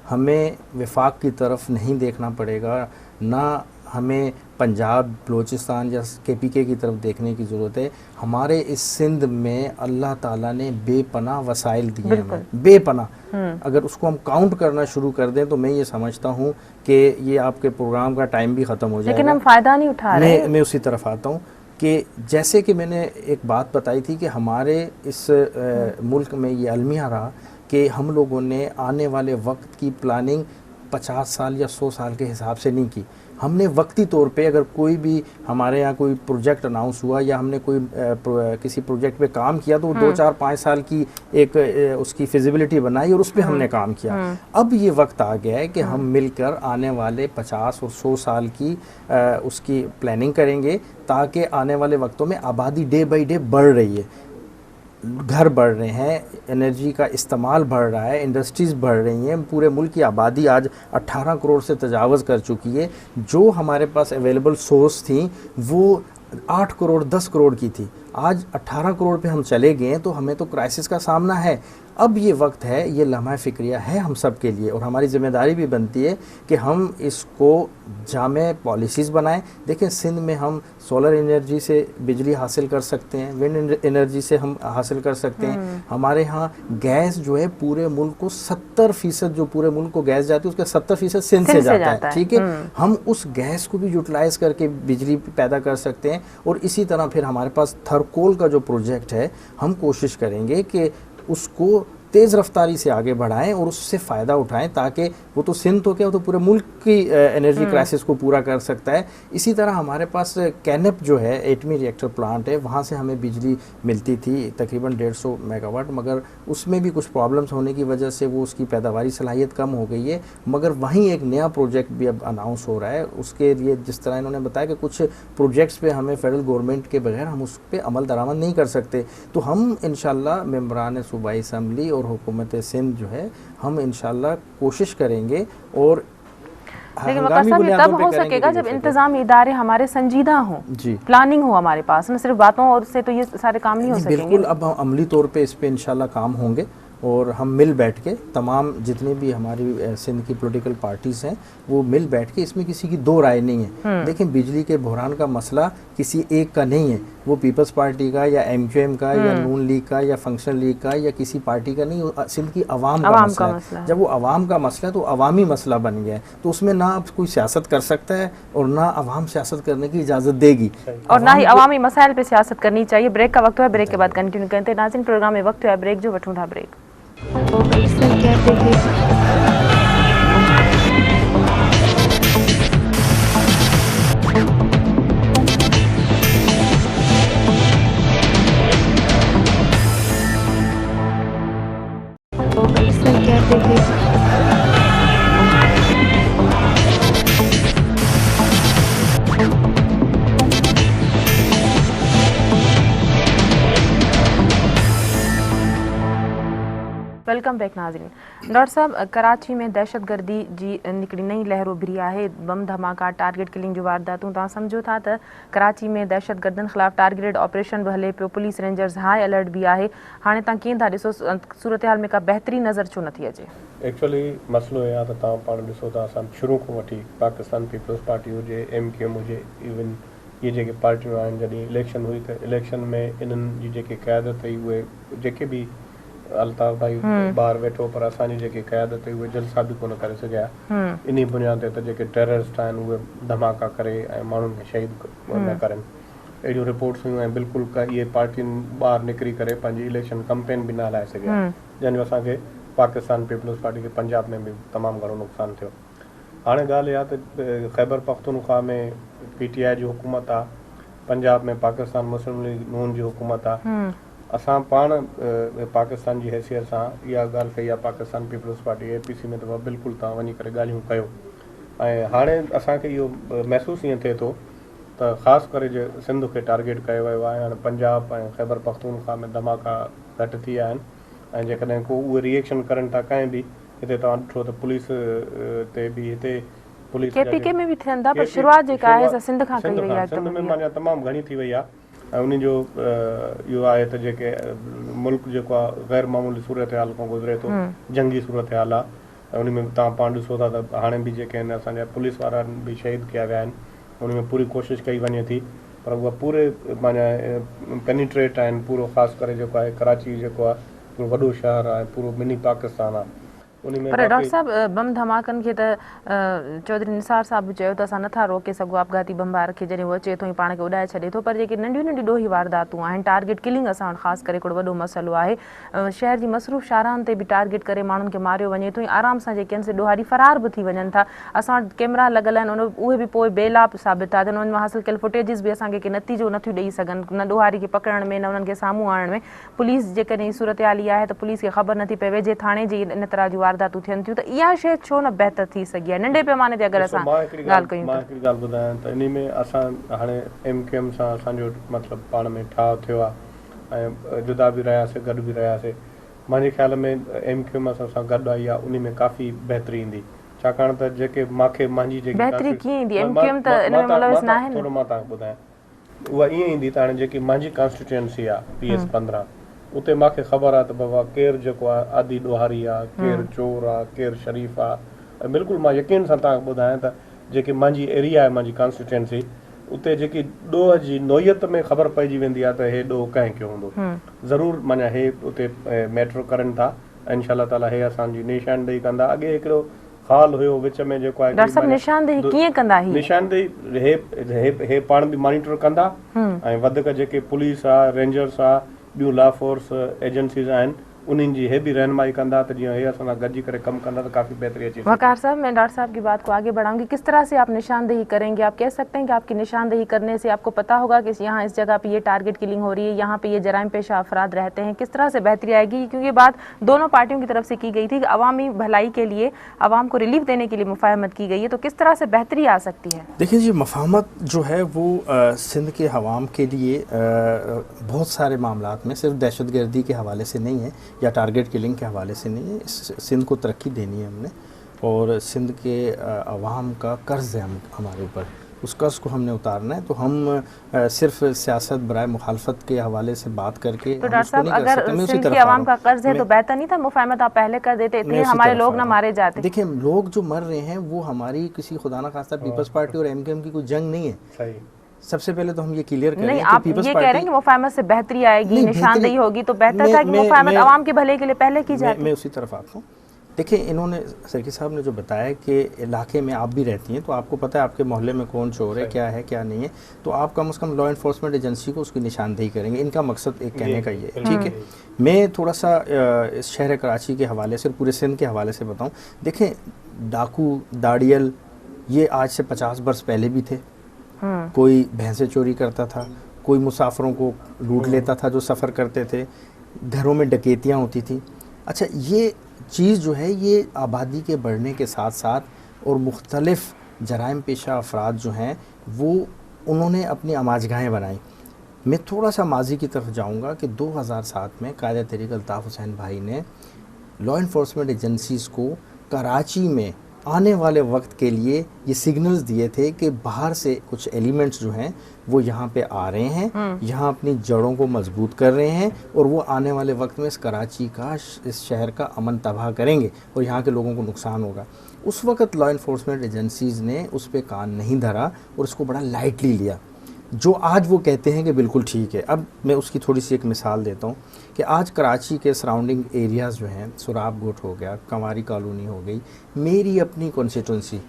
हमें वफाक की तरफ नहीं देखना पड़ेगा, ना हमें पंजाब, बलूचिस्तान या KPK की तरफ देखने की ज़रूरत है। हमारे इस सिंध में अल्लाह ताला ने बेपनाह वसाइल दिए हैं, बेपनाह। अगर उसको हम काउंट करना शुरू कर दें तो मैं ये समझता हूँ कि ये आपके प्रोग्राम का टाइम भी ख़त्म हो जाएगा, लेकिन हम फ़ायदा नहीं उठा रहे। मैं उसी तरफ आता हूँ कि जैसे कि मैंने एक बात बताई थी कि हमारे इस मुल्क में ये अलमिया रहा कि हम लोगों ने आने वाले वक्त की प्लानिंग 50 साल या 100 साल के हिसाब से नहीं की। हमने वक्ती तौर पे अगर कोई भी हमारे यहाँ कोई प्रोजेक्ट अनाउंस हुआ या हमने कोई किसी प्रोजेक्ट पे काम किया तो 2, 4, 5 साल की एक उसकी फिजिबिलिटी बनाई और उस पर हमने काम किया। अब ये वक्त आ गया है कि हम मिलकर आने वाले 50 और 100 साल की उसकी प्लानिंग करेंगे ताकि आने वाले वक्तों में आबादी डे बाई डे बढ़ रही है, घर बढ़ रहे हैं, एनर्जी का इस्तेमाल बढ़ रहा है, इंडस्ट्रीज़ बढ़ रही हैं, पूरे मुल्क की आबादी आज 18 करोड़ से तजावज़ कर चुकी है। जो हमारे पास अवेलेबल सोर्स थी वो 8 करोड़ 10 करोड़ की थी, आज 18 करोड़ पे हम चले गए हैं, तो हमें तो क्राइसिस का सामना है। अब ये वक्त है, ये लम्हा फ़िक्रिया है हम सब के लिए और हमारी ज़िम्मेदारी भी बनती है कि हम इसको जामे पॉलिसीज़ बनाएं। देखें, सिंध में हम सोलर एनर्जी से बिजली हासिल कर सकते हैं, विंड एनर्जी से हम हासिल कर सकते हैं। हमारे यहाँ गैस जो है पूरे मुल्क को 70% जो पूरे मुल्क को गैस जाती है उसका 70% सिंध से जाता है, ठीक है। हम उस गैस को भी यूटिलाइज़ करके बिजली पैदा कर सकते हैं। और इसी तरह फिर हमारे पास थर्कोल का जो प्रोजेक्ट है, हम कोशिश करेंगे कि उसको तेज़ रफ्तारी से आगे बढ़ाएं और उससे फ़ायदा उठाएं, ताकि वो तो सिंध तो क्या, वो तो पूरे मुल्क की एनर्जी क्राइसिस को पूरा कर सकता है। इसी तरह हमारे पास कैनप जो है एटमी रिएक्टर प्लांट है, वहाँ से हमें बिजली मिलती थी तकरीबन 150 मेगावाट, मगर उसमें भी कुछ प्रॉब्लम्स होने की वजह से वो उसकी पैदावारी सलाहियत कम हो गई है। मगर वहीं एक नया प्रोजेक्ट भी अब अनाउंस हो रहा है, उसके लिए जिस तरह इन्होंने बताया कि कुछ प्रोजेक्ट्स पे हमें फेडरल गवर्नमेंट के बगैर हम उस पर अमल दरामद नहीं कर सकते। तो हम इंशाल्लाह मेंबरान सूबाई असम्बली और हुकूमत सिंध जो है, हम इंशाल्लाह कोशिश करेंगे और लेकिन वक़्त साहब ये तब हो सकेगा जब इंतजामी इदारे हमारे संजीदा हों, प्लानिंग हो हमारे पास, न सिर्फ बातों और से तो ये सारे काम नहीं हो सकेंगे। बिल्कुल, अब हम अमली तौर पे इस पे इंशाल्लाह काम होंगे और हम मिल बैठ के तमाम जितने भी हमारी सिंध की पॉलिटिकल पार्टीज़ हैं वो मिल बैठ के, इसमें किसी की दो राय नहीं है। लेकिन बिजली के बहरान का मसला किसी एक का नहीं है, वो पीपल्स पार्टी का या MQM का या नून लीग का या फंक्शनल लीग का या किसी पार्टी का नहीं, सिंध की आवाम का मसला है। जब वो आवाम का मसला है तो अवामी मसला बन गया है, तो उसमें ना अब कोई सियासत कर सकता है और ना अवाम सियासत करने की इजाज़त देगी और ना ही अवामी मसाइल पे सियासत करनी चाहिए। ब्रेक का वक्त है, ब्रेक के बाद कंटिन्यू करते हैं। नाज़रीन, प्रोग्राम में वक्त है ब्रेक जो, वठूं था ब्रेक। वेलकम बैक नाज़रीन। डॉक्टर साहब, कराची में दहशत गर्दी जी निकड़ी नई लहर उभरी है, बम धमाका, टारगेट किलिंग जो वारदातूं तव्हां सम्झो था त कराची में दहशत गर्दनि ख़िलाफ़ टारगेटेड ऑपरेशन भी हले पियो, पुलिस रेंजर्स हाई अलर्ट भी आहे। हाणे तव्हां कीअं था ॾिसो, सूरत हाल में का बहितरी नज़र छो नथी अचे? एक्चुअली मसलो इहो आहे त तव्हां पाण ॾिसो था, असां शुरू खां वठी पाकिस्तान पीपल्स पार्टी हुजे, MQM हुजे, इवन ये जेके पार्टियूं आहिनि, जॾहिं इलेक्शन हुई त इलेक्शन में इन्हनि जी जेके क़यादत हुई, उहे जेके बि अल्ताफ़ भाई ॿाहिरि वेठो, पर असांजी जेकी क़यादत हुई उहे जलसा बि कोन करे सघिया। इन बुनियाद ते त जेके टेररिस्ट आहिनि उहे धमाका करे ऐं माण्हुनि खे शहीद न करनि, अहिड़ियूं रिपोर्ट्स हुयूं। ऐं बिल्कुलु इहे पार्टियुनि ॿाहिरि निकिरी करे पंहिंजी इलेक्शन कैंपेन बि न हलाए सघिया, जंहिंजो असांखे पाकिस्तान पीपल्स पार्टी खे पंजाब में बि तमामु घणो नुक़सानु थियो। हाणे ॻाल्हि इहा त ख़ैबर पख्तूनख्वा में PTI जी हुकूमत आहे, पंजाब में पाकिस्तान मुस्लिम लीग नून जी हुकूमत आहे। असां पाण पाकिस्तान जी हैसियत सां इहा ॻाल्हि कई आहे, पाकिस्तान पीपल्स पार्टी APC में त बिल्कुलु तव्हां वञी करे ॻाल्हियूं कयो। ऐं हाणे असांखे इहो महसूसु ईअं थिए थो त ख़ासि करे जे सिंध खे टारगेट कयो वियो आहे। हाणे पंजाब ऐं ख़ैबर पख्तूनख्वा में धमाका घटि थी विया आहिनि, ऐं जेकॾहिं को उहे रिएक्शन करनि था कंहिं बि, हिते तव्हां ॾिठो त पुलिस ते बि, हिते पुलिस KPK में बि थियनि था, पर शुरूआत जेका आहे सिंध खां कई वई आहे, सिंध में माना तमामु घणी थी वई आहे। ऐं उन जो इहो आहे त जेके मुल्क जेको आहे ग़ैर मामूली सूरत हाल खां गुज़रे थो, जंगी सूरत हाल आहे, ऐं उन में तव्हां पाण ॾिसो था त हाणे बि जेके आहिनि असांजा पुलिस वारा बि शहीद कया विया आहिनि। उन में पूरी कोशिशि कई वञे थी, पर उहा पूरे माना पेनिट्रेट आहिनि, पूरो ख़ासि करे जेको आहे कराची जेको आहे पूरो वॾो शहर आहे, पूरो मिनी पाकिस्तान आहे। पर डॉक्टर साहब, बम धमाकनि खे त चौधरी निसार साहब बि चयो त असां नथा रोके सघूं आपघाती बमबार खे, जॾहिं उहो अचे थो ई पाण खे उॾाए छॾे थो, पर जेके नंढियूं नंढियूं ॾोही वारदातूं आहिनि, टारगेट किलिंग असां वटि ख़ासि करे हिकिड़ो वॾो मसइलो आहे। शहर जी मसरूफ़ शाहराहनि ते बि टारगेट करे माण्हुनि खे मारियो वञे थो, ऐं आराम सां जेके आहिनि से ॾोहारी फरार बि थी वञनि था। असां वटि कैमरा लॻल आहिनि, उहे बि पोइ बेलाप साबित था थियनि, उन्हनि मां हासिलु कयल फुटेजिस बि असांखे के नतीजो नथियूं ॾेई सघनि, न ॾोहारी खे पकड़ण में, न उन्हनि खे साम्हूं आणण में। पुलिस जेकॾहिं सूरत हाल इहा आहे त पुलिस खे ख़बर नथी पए, वेझे थाणे जी इन तरह जूं वारदातूं थियनि थियूं, त इहा शइ छो न बहितर थी सघी आहे नंढे पैमाने ते अगरि असां ॻाल्हि कयूं? मां हिकिड़ी ॻाल्हि ॿुधायां त इन में असां हाणे MQM सां असांजो मतिलबु पाण में ठाह थियो आहे, ऐं जुदा बि रहियासीं, गॾु बि रहियासीं। मुंहिंजे ख्याल में MQM सां गॾु आई आहे, उन में काफ़ी बहितरी ईंदी, छाकाणि त जेके मूंखे मुंहिंजी जेकी बहितरी कीअं ईंदी? MQM त इन में मुलविस न आहे न। थोरो मां तव्हांखे ॿुधायां, उहा ईअं ईंदी त हाणे जेकी मुंहिंजी कॉन्स्टिट्यूएंसी आहे PS 15, उते मूंखे ख़बर आहे त बाबा केरु जेको आहे आदि ॾोहारी आहे, केरु चोर आहे, केरु शरीफ़ आहे। ऐं बिल्कुलु मां यकीन सां तव्हांखे ॿुधायां त जेकी मुंहिंजी एरिया आहे, मुंहिंजी कॉन्स्टिट्यूएंसी, उते जेकी ॾोह जी नोयत में ख़बर पइजी वेंदी आहे त हे ॾोह कंहिं कयो हूंदो, ज़रूरु माना हे उते मैटर करनि था, ऐं इंशाअल्लाह ताला हे असांजी निशानदेही कंदा। अॻे हिकिड़ो हाल हुयो विच में जेको आहे, डॉक्टर साहब निशानदेही कीअं कंदा? निशानदेही हे पाण बि मॉनिटर कंदा, ऐं वधीक जेके पुलिस आहे, रेंजर्स आहे, ॿियूं लॉ फोर्स एजेंसीज़ आहिनि, उन्हनि जी हे बि रहनुमाई कंदा त जीअं हे असां सां गॾिजी करे कमु कंदा त काफ़ी बहितरी अची वकार साहब, मैं डॉक्टर साहब की बात को आगे बढ़ाऊंगी। किस तरह से आप निशानदेही करेंगे? आप कह सकते हैं कि आपकी निशानदेही करने से आपको पता होगा कि यहाँ इस जगह पे ये टारगेट किलिंग हो रही है, यहाँ पे ये जराइम पेशा अफराद रहते हैं। किस तरह से बेहतरी आएगी? क्योंकि ये बात दोनों पार्टियों की तरफ से की गई थी कि अवामी भलाई के लिए, अवाम को रिलीफ देने के लिए मुफाहमत की गई है, तो किस तरह से बेहतरी आ सकती है? देखिए जी, मफाहमत जो है वो सिंध के हवाम के लिए बहुत सारे मामलात में सिर्फ दहशतगर्दी के हवाले से नहीं है या टारगेट किलिंग के हवाले से नहीं है। सिंध को तरक्की देनी है हमने, और सिंध के अवाम का कर्ज़ है हमारे ऊपर, उस कर्ज़ को हमने उतारना है। तो हम सिर्फ सियासत बराए मुखालफत के हवाले से बात करके तो डॉक्टर साहब, अगर सिंध के अवाम का कर्ज है तो बेहतर नहीं था मुफाहमत आप पहले कर देते, इतने हमारे लोग ना मारे जाते? देखिए, लोग जो मर रहे हैं वो हमारी किसी खुदा ना खास्ता पीपल्स पार्टी और एमकेएम की कोई जंग नहीं है। सही। सबसे पहले तो हम ये क्लियर करें नहीं, कि आप पीपल्स ये पार्टी, कह रहे हैं कि मुफाहमत से बेहतरी आएगी, नहीं, निशानदेही होगी, तो बेहतर था कि मुफाहमत अवाम के भले के लिए पहले की जाती। मैं उसी तरफ आता हूँ। देखिए, इन्होंने सरकी साहब ने जो बताया कि इलाके में आप भी रहती हैं तो आपको पता है आपके मोहल्ले में कौन चोर है, क्या है क्या नहीं है, तो आप कम से कम लॉ इन्फोर्समेंट एजेंसी को उसकी निशानदेही करेंगे। इनका मकसद एक कहने का ये है, ठीक है। मैं थोड़ा सा इस शहर कराची के हवाले से और पूरे सिंध के हवाले से बताऊँ। देखें, डाकू, दाड़ियल ये आज से 50 बरस पहले भी थे। कोई भैंसे चोरी करता था, कोई मुसाफिरों को लूट लेता था जो सफ़र करते थे, घरों में डकैतियाँ होती थी। अच्छा, ये चीज़ जो है ये आबादी के बढ़ने के साथ साथ और मुख्तलिफ जराइम पेशा अफराद जो हैं वो उन्होंने अपनी आमाजगाहें बनाई। मैं थोड़ा सा माजी की तरफ जाऊंगा कि 2007 में कायदे तहरीक अल्ताफ़ हुसैन भाई ने लॉ इन्फोर्समेंट एजेंसीज़ को कराची में आने वाले वक्त के लिए ये सिग्नल्स दिए थे कि बाहर से कुछ एलिमेंट्स जो हैं वो यहाँ पे आ रहे हैं, यहाँ अपनी जड़ों को मजबूत कर रहे हैं, और वो आने वाले वक्त में इस कराची का, इस शहर का अमन तबाह करेंगे और यहाँ के लोगों को नुकसान होगा। उस वक्त लॉ इन्फोर्समेंट एजेंसीज़ ने उस पर कान नहीं धरा और उसको बड़ा लाइटली लिया, जो आज वो कहते हैं कि बिल्कुल ठीक है। अब मैं उसकी थोड़ी सी एक मिसाल देता हूँ कि आज कराची के सराउंडिंग एरियाज़ जो हैं, सुराब गोट हो गया, कंवारी कॉलोनी हो गई, मेरी अपनी कॉन्स्टिट्यूंसी,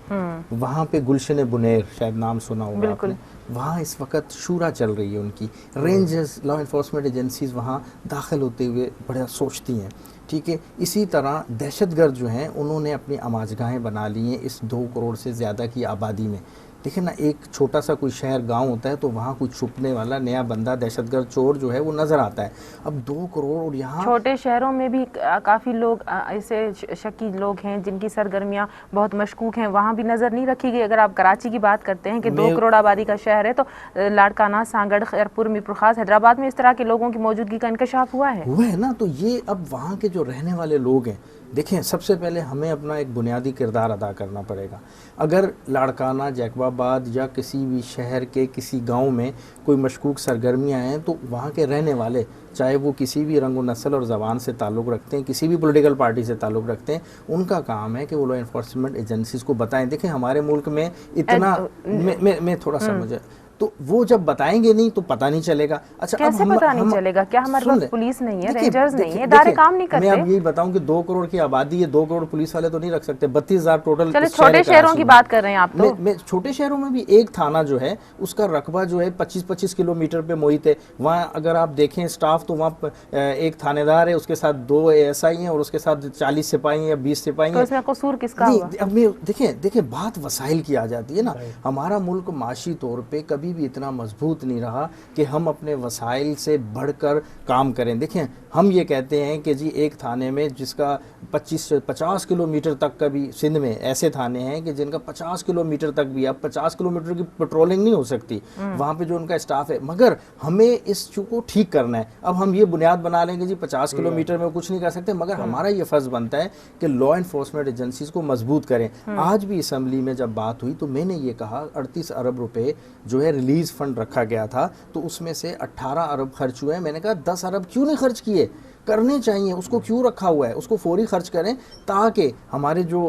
वहाँ पे गुलशन बुनेर, शायद नाम सुना होगा आपने, वहाँ इस वक्त शूरा चल रही है उनकी। रेंजर्स, लॉ इन्फोर्समेंट एजेंसीज़ वहाँ दाखिल होते हुए बड़ा सोचती हैं, ठीक है। इसी तरह दहशतगर्द जो हैं उन्होंने अपनी आमाजगाहें बना ली हैं इस 2 करोड़ से ज़्यादा की आबादी में। देखिए ना, एक छोटा सा कोई शहर गांव होता है तो वहाँ कोई छुपने वाला नया बंदा, दहशतगर्द चोर जो है वो नज़र आता है। अब 2 करोड़, और यहाँ छोटे शहरों में भी काफ़ी लोग ऐसे शकी लोग हैं जिनकी सरगर्मियाँ बहुत मशकूक हैं, वहाँ भी नज़र नहीं रखी गई। अगर आप कराची की बात करते हैं कि 2 करोड़ आबादी का शहर है, तो लाड़काना, सांगड़, खैरपुर, मीरपुर खास, हैदराबाद में इस तरह के लोगों की मौजूदगी का इंकशाफ हुआ है ना। तो ये अब वहाँ के जो रहने वाले लोग हैं, देखें, सबसे पहले हमें अपना एक बुनियादी किरदार अदा करना पड़ेगा। अगर लाड़काना, जैकबाबाद या किसी भी शहर के किसी गांव में कोई मशकूक सरगर्मियाँ हैं तो वहाँ के रहने वाले, चाहे वो किसी भी रंग व नस्ल और ज़बान से ताल्लुक़ रखते हैं, किसी भी पॉलिटिकल पार्टी से ताल्लुक़ रखते हैं, उनका काम है कि वो लॉ इन्फोर्समेंट एजेंसीज़ को बताएं। देखें, हमारे मुल्क में इतना, मैं थोड़ा सा मुझे, तो वो जब बताएंगे नहीं तो पता नहीं चलेगा। अच्छा, कैसे अब पता नहीं चलेगा? क्या हमारे पास पुलिस नहीं है, रेंजर्स नहीं है, इदारे काम नहीं करते? मैं अब यही बताऊं कि 2 करोड़ की आबादी है, 2 करोड़ पुलिस वाले तो नहीं रख सकते। 32,000 टोटल। चलिए, छोटे शहरों की बात कर रहे हैं आप तो। मैं छोटे शहरों में भी एक थाना जो है उसका रकबा जो है 25-25 किलोमीटर पे मोहित है। वहाँ अगर आप देखें स्टाफ तो वहाँ एक थानेदार है, उसके साथ 2 ASI हैं और उसके साथ 40 सिपाही हैं या 20 सिपाही हैं। तो इसमें कसूर किसका हुआ? अब मैं देखें बात वसाइल की आ जाती है ना। हमारा मुल्क माशी तौर पर कभी भी इतना मजबूत नहीं रहा कि हम अपने वसाइल से बढ़कर काम करें। देखें, हम ये कहते हैं कि जी एक थाने में जिसका 25 से 50 किलोमीटर तक का भी, सिंध में ऐसे थाने हैं कि जिनका 50 किलोमीटर तक भी, अब 50 किलोमीटर की पेट्रोलिंग नहीं हो सकती वहाँ पे जो उनका स्टाफ है, मगर हमें इस चीज़ को ठीक करना है। अब हम ये बुनियाद बना लेंगे जी 50 किलोमीटर में कुछ नहीं कर सकते, मगर हमारा ये फ़र्ज़ बनता है कि लॉ इन्फोर्समेंट एजेंसीज़ को मजबूत करें। आज भी असम्बली में जब बात हुई तो मैंने ये कहा 38 अरब रुपए जो है रिलीज़ फंड रखा गया था, तो उसमें से 18 अरब खर्च हुए हैं। मैंने कहा 10 अरब क्यों नहीं खर्च किए? करने चाहिए, उसको क्यों रखा हुआ है? उसको फौरी खर्च करें ताकि हमारे जो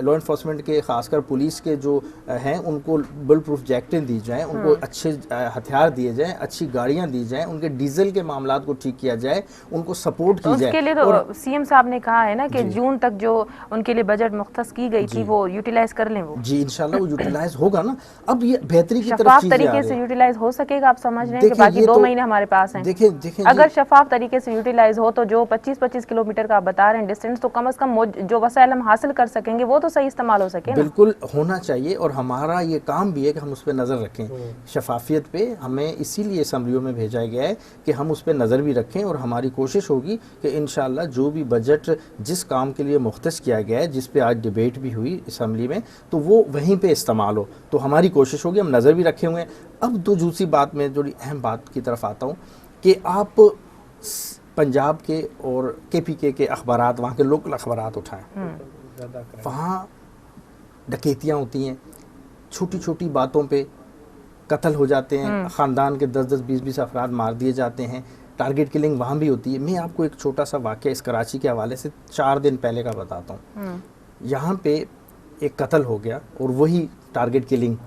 लॉ इन्फोर्समेंट के, खासकर पुलिस के जो हैं, उनको बुलेट प्रूफ जैकेटें दी जाएं, उनको अच्छे हथियार दिए जाएं, अच्छी गाड़ियां दी जाएं, उनके डीजल के मामलात को ठीक किया जाए, उनको सपोर्ट की जाए। उसके लिए तो सीएम साहब ने कहा है ना कि जून तक जो उनके लिए बजट मुख्तस की गई थी वो यूटिलाइज कर लें। वो जी इंशाल्लाह वो यूटिलाइज होगा ना। अब ये बेहतरी की तरफ शफाफ तरीके से यूटिलाइज हो सकेगा। आप समझ रहे हैं कि बाकी 2 महीने हमारे पास हैं। देखिए अगर शफाफ तरीके से यूटिलाइज हो तो तो जो 25-25 किलोमीटर का आप बता रहे हैं डिस्टेंस, तो कम से कम जो वसाइल हम हासिल कर सकेंगे वो तो सही इस्तेमाल हो सके ना। बिल्कुल होना चाहिए, और हमारा ये काम भी है कि हम उस पर नज़र रखें। शफाफियत पे हमें इसीलिए असम्बलियों में भेजा गया है कि हम उस पर नज़र भी रखें, और हमारी कोशिश होगी कि इंशाअल्लाह जो भी बजट जिस काम के लिए मुख्तस किया गया है, जिस पे आज डिबेट भी हुई असम्बली में, तो वो वहीं पे इस्तेमाल हो। तो हमारी कोशिश होगी, हम नज़र भी रखे हुए हैं। अब दूसरी बात में जो अहम बात की तरफ आता हूँ कि आप पंजाब के और KPK के अखबारात, वहाँ के लोकल अखबारात उठाएं, वहाँ डकैतियाँ होती हैं, छोटी छोटी बातों पे कत्ल हो जाते हैं, ख़ानदान के 10-10, 20-20 अफराद मार दिए जाते हैं, टारगेट किलिंग वहाँ भी होती है। मैं आपको एक छोटा सा वाक़या इस कराची के हवाले से 4 दिन पहले का बताता हूँ। यहाँ पे एक कत्ल हो गया और वही टारगेट किलिंग,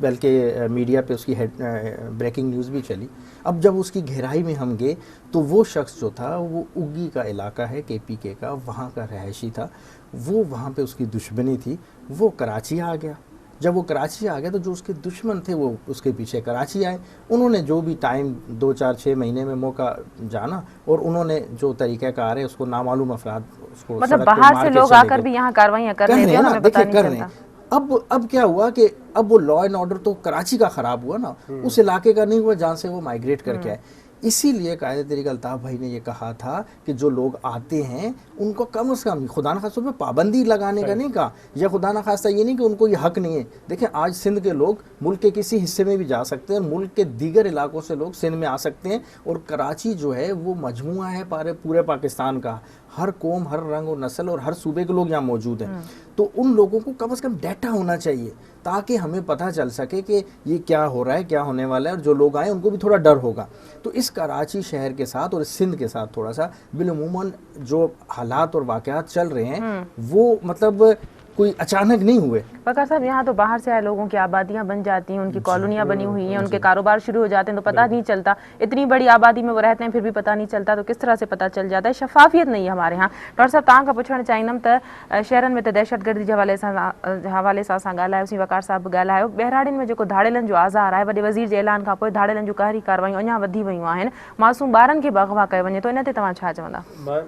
बल्कि मीडिया पे उसकी ब्रेकिंग न्यूज़ भी चली। अब जब उसकी गहराई में हम गए तो वो शख्स जो था वो उगी का इलाका है KPK का, वहाँ का रहायशी था, वो वहाँ पे उसकी दुश्मनी थी, वो कराची आ गया। जब वो कराची आ गया तो जो उसके दुश्मन थे वो उसके पीछे कराची आए। उन्होंने जो भी टाइम 2, 4, 6 महीने में मौका जाना, और उन्होंने जो तरीक़ाकार है उसको नामालूम अफराद उसको मतलब बाहर से लोग आकर भी यहाँ कार्रवाइयाँ कर रहे हैं, हमें पता नहीं चलता। अब क्या हुआ कि अब वो लॉ एंड ऑर्डर तो कराची का ख़राब हुआ ना, उस इलाके का नहीं हुआ जहाँ से वो माइग्रेट करके आए। इसीलिए कायदे तरीक़ा अल्ताफ़ भाई ने ये कहा था कि जो लोग आते हैं उनको कम से कम, खुदा न खास्ता पे पाबंदी लगाने का नहीं कहा, या खुदा न खास्ता ये नहीं कि उनको ये हक़ नहीं है। देखें, आज सिंध के लोग मुल्क के किसी हिस्से में भी जा सकते हैं, मुल्क के दीगर इलाकों से लोग सिंध में आ सकते हैं, और कराची जो है वो मजमुआ है पूरे पाकिस्तान का। हर कौम, हर रंग और नस्ल और हर सूबे के लोग यहाँ मौजूद हैं। तो उन लोगों को कम से कम डाटा होना चाहिए ताकि हमें पता चल सके कि ये क्या हो रहा है, क्या होने वाला है, और जो लोग आए उनको भी थोड़ा डर होगा। तो इस कराची शहर के साथ और सिंध के साथ थोड़ा सा बिलूमूमन जो हालात और वाक़यात चल रहे हैं वो मतलब कोई अचानक नहीं हुए। वकार साहब, यहाँ तो बाहर से आए लोगों की आबादियाँ बन जाती हैं, उनकी कॉलोनियाँ बनी हुई हैं, उनके कारोबार शुरू हो जाते हैं, तो पता नहीं चलता। इतनी बड़ी आबादी में वो रहते हैं फिर भी पता नहीं चलता, तो किस तरह से पता चल जाता है? शफाफियत नहीं है हमारे यहाँ। डॉक्टर साहब, तव्हां खां पुछणु चाहींदमि त शहरनि में त दहशतगर्दी जे हवाले सां असां ॻाल्हायोसीं, वकार साहब बि ॻाल्हायो। बहिराड़ियुनि में जेको धाड़ेलनि जो आज़ार आहे, वॾे वज़ीर जे ऐलान खां पोइ धाड़ेलनि जूं कहरी कार्रवाइयूं अञा वधी वियूं आहिनि, मासूम ॿारनि खे बि अगवा कयो वञे थो, इन ते तव्हां छा चवंदा? मां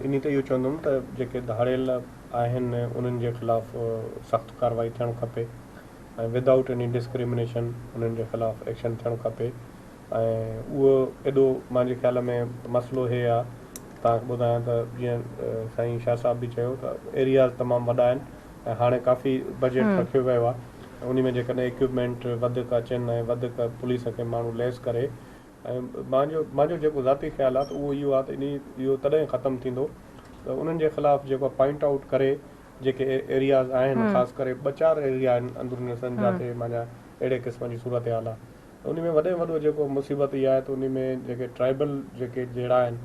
इन ते इहो चवंदुमि त जेके धाड़ेल आहिनि उन्हनि जे ख़िलाफ़ु सख़्तु कार्रवाई थियणु खपे, ऐं विदाउट एनी डिस्क्रिमिनेशन उन्हनि जे ख़िलाफ़ु एक्शन थियणु खपे। ऐं उहो एॾो मुंहिंजे ख़्याल में मसइलो हे आहे, तव्हांखे ॿुधायां त जीअं साईं शाह साहब बि चयो त एरियाज़ तमामु वॾा आहिनि, ऐं हाणे काफ़ी बजट रखियो वियो आहे। उन में जेकॾहिं इक्विपमेंट वधीक अचनि ऐं वधीक पुलिस खे माण्हू लेस करे, ऐं मुंहिंजो जेको ज़ाती ख़्यालु आहे त उहो इहो आहे त इहो तॾहिं ख़तमु थींदो त उन्हनि जे ख़िलाफ़ु जेको पॉइंट आउट करे जेके एरियाज़ आहिनि, ख़ासि करे 2-4 एरिया आहिनि अंदरूनी सिंध जिते माना अहिड़े क़िस्म जी सूरत हाल आहे, उन में वॾे वॾो जेको मुसीबत इहा आहे त उन में जेके ट्राइबल जेके जहिड़ा आहिनि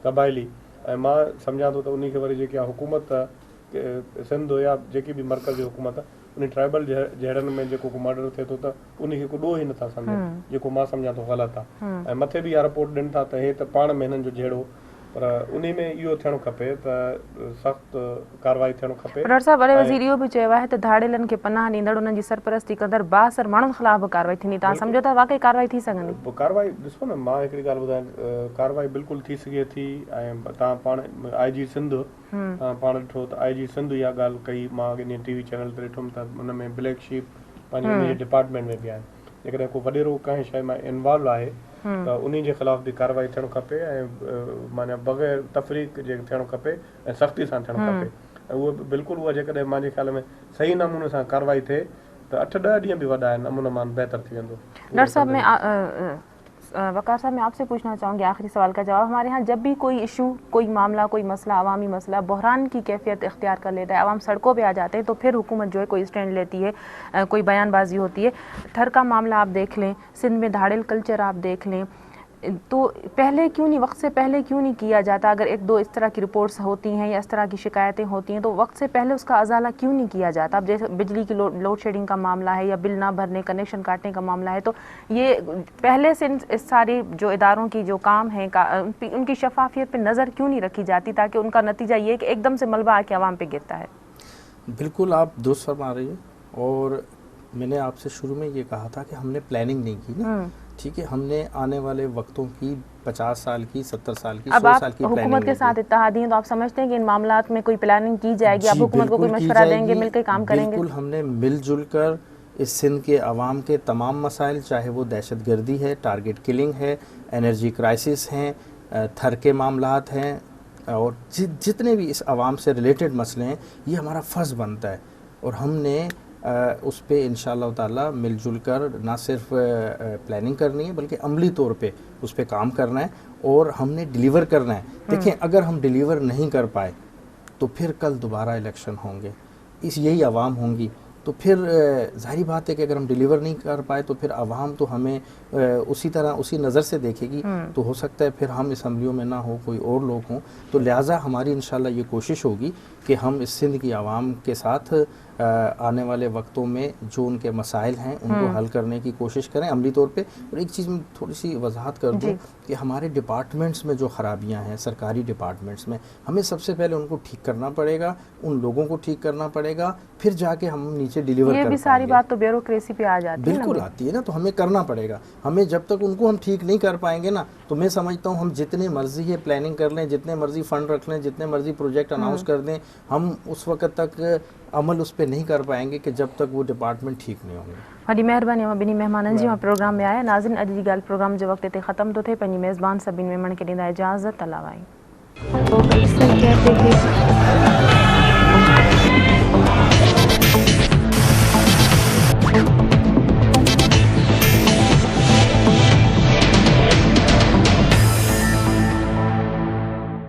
क़बाइली, ऐं मां सम्झां थो त उन खे वरी जेकी आहे हुकूमत सिंध या जेकी बि मर्कज़ी हुकूमत उन ट्राइबल जहिड़नि में जेको को मर्डर थिए थो त उन खे को ॾोह ई नथा सम्झनि, जेको मां सम्झां थो ग़लति आहे। ऐं मथे बि इहा रिपोर्ट ॾियनि था त हे त पाण में हिननि जो जहिड़ो, पर उन में इहो थियणु खपे त सख़्तु कार्रवाई थियणु खपे। डॉक्टर साहब, वॾे वज़ीर इहो बि चयो आहे त धाड़ेलनि खे पनाह ॾींदड़, उन्हनि जी सरपरस्ती कंदड़ बासर माण्हुनि ख़िलाफ़ बि कार्रवाई थींदी। तव्हां सम्झो था वाक़ई कार्रवाई थी सघंदी? कार्रवाई ॾिसो न, मां हिकिड़ी ॻाल्हि ॿुधायां, कार्रवाई बिल्कुलु थी सघे थी। ऐं तव्हां पाण IG सिंध, तव्हां पाण ॾिठो त IG सिंध इहा ॻाल्हि कई, मां इन TV चैनल ते ॾिठुमि त उन में ब्लैक शीप पंहिंजे उन डिपार्टमेंट में बि आहिनि। जेकॾहिं को वॾेरो कंहिं शइ में इन्वॉल्व आहे त उन जे ख़िलाफ़ बि कार्रवाई थियणु खपे, ऐं माना बग़ैर तफ़रीक़ जे थियणु खपे ऐं सख़्ती सां थियणु खपे। ऐं उहो बिल्कुलु उहा जेकॾहिं मुंहिंजे ख़्याल में सही नमूने सां कार्रवाई थिए त 8-10 ॾींहं बि वॾा आहिनि, अमन अमान बहितर थी वेंदो। डॉक्टर साहब, वकार साहब, मैं आपसे पूछना चाहूँगी आखिरी सवाल का जवाब। हमारे यहाँ जब भी कोई इशू, कोई मामला, कोई मसला, अवामी मसला बहरान की कैफियत इख्तियार कर लेता है, आवाम सड़कों पे आ जाते हैं, तो फिर हुकूमत जो है कोई स्टैंड लेती है, कोई बयानबाजी होती है। थर का मामला आप देख लें, सिंध में धाड़ेल कल्चर आप देख लें, तो पहले क्यों नहीं, वक्त से पहले क्यों नहीं किया जाता? अगर 1-2 इस तरह की रिपोर्ट्स होती हैं या इस तरह की शिकायतें होती हैं तो वक्त से पहले उसका अजाला क्यों नहीं किया जाता? अब जैसे बिजली की लोड शेडिंग का मामला है या बिल ना भरने, कनेक्शन काटने का मामला है, तो ये पहले से इस सारी जो इदारों की जो काम है उनकी शफाफियत पे नज़र क्यों नहीं रखी जाती, ताकि उनका नतीजा ये कि एकदम से मलबा आके आवाम पे गिरता है? बिल्कुल आप दुरुस्त फरमा रही है, और मैंने आपसे शुरू में ये कहा था कि हमने प्लानिंग नहीं की ना, ٹھیک ہے، ہم نے آنے والے وقتوں کی 50 سال کی، 70 سال کی، اب 100 آپ سال کی حکومت پلاننگ کے ساتھ اتحادی ہیں تو آپ سمجھتے ہیں کہ ان معاملات میں کوئی پلاننگ کی جائے گی؟ آپ حکومت کو کوئی مشورہ دیں گے، مل کے کام کریں گے؟ بالکل، ہم نے مل جل کر اس سندھ کے عوام کے تمام مسائل، چاہے وہ دہشت گردی ہے، ٹارگٹ کلنگ ہے، انرجی کرائسس ہیں، تھر کے معاملات ہیں، اور جتنے بھی اس عوام سے ریلیٹڈ مسئلے ہیں، یہ ہمارا فرض بنتا ہے، اور ہم نے اس پہ انشاءاللہ تعالی مل جل کر نہ صرف پلاننگ کرنی ہے بلکہ عملی طور پہ اس پہ کام کرنا ہے، اور ہم نے ڈیلیور کرنا ہے۔ دیکھیں، اگر ہم ڈیلیور نہیں کر پائے تو پھر کل دوبارہ الیکشن ہوں گے، یہی عوام ہوں گی، تو پھر ظاہری بات ہے کہ اگر ہم ڈیلیور نہیں کر پائے تو پھر عوام تو ہمیں اسی طرح اسی نظر سے دیکھے گی، تو ہو سکتا ہے پھر ہم اسمبلیوں میں نہ ہو، کوئی اور لوگ ہوں، تو لہٰذا ہماری انشاءاللہ یہ کوشش ہوگی کہ ہم اس سندھ کی عوام کے ساتھ آنے والے وقتوں میں جو ان کے مسائل ہیں ان کو حل کرنے کی کوشش کریں عملی طور پہ۔ اور ایک چیز میں تھوڑی سی وضاحت کر دوں کہ ہمارے ڈپارٹمنٹس میں جو خرابیاں ہیں، سرکاری ڈپارٹمنٹس میں، ہمیں سب سے پہلے ان کو ٹھیک کرنا پڑے گا، ان لوگوں کو ٹھیک کرنا پڑے گا، پھر جا کے ہم نیچے ڈیلیور کر پائیں گے۔ یہ بھی ساری بات تو بیوروکریسی پہ آ جاتی ہے نا؟ بالکل آتی ہے نا، تو ہمیں کرنا پڑے گا۔ ہمیں جب تک ان کو ہم ٹھیک نہیں کر پائیں گے نا، تو میں سمجھتا ہوں ہم جتنے مرضی ہے پلاننگ کر لیں، جتنے مرضی فنڈ رکھ لیں، جتنے مرضی پروجیکٹ اناؤنس کر دیں، ہم اس وقت تک عمل اس پہ نہیں کر پائیں گے کہ جب تک وہ ڈپارٹمنٹ ٹھیک نہیں ہوں گے۔ وڈی مہربانی بنی مہمانن جی پروگرام میں آیا۔ ناظرین، اج جی گال پروگرام جو وقت تے ختم تو تھے، پنجی میزبان سبین میمن کے ڈیندا اجازت، اللہ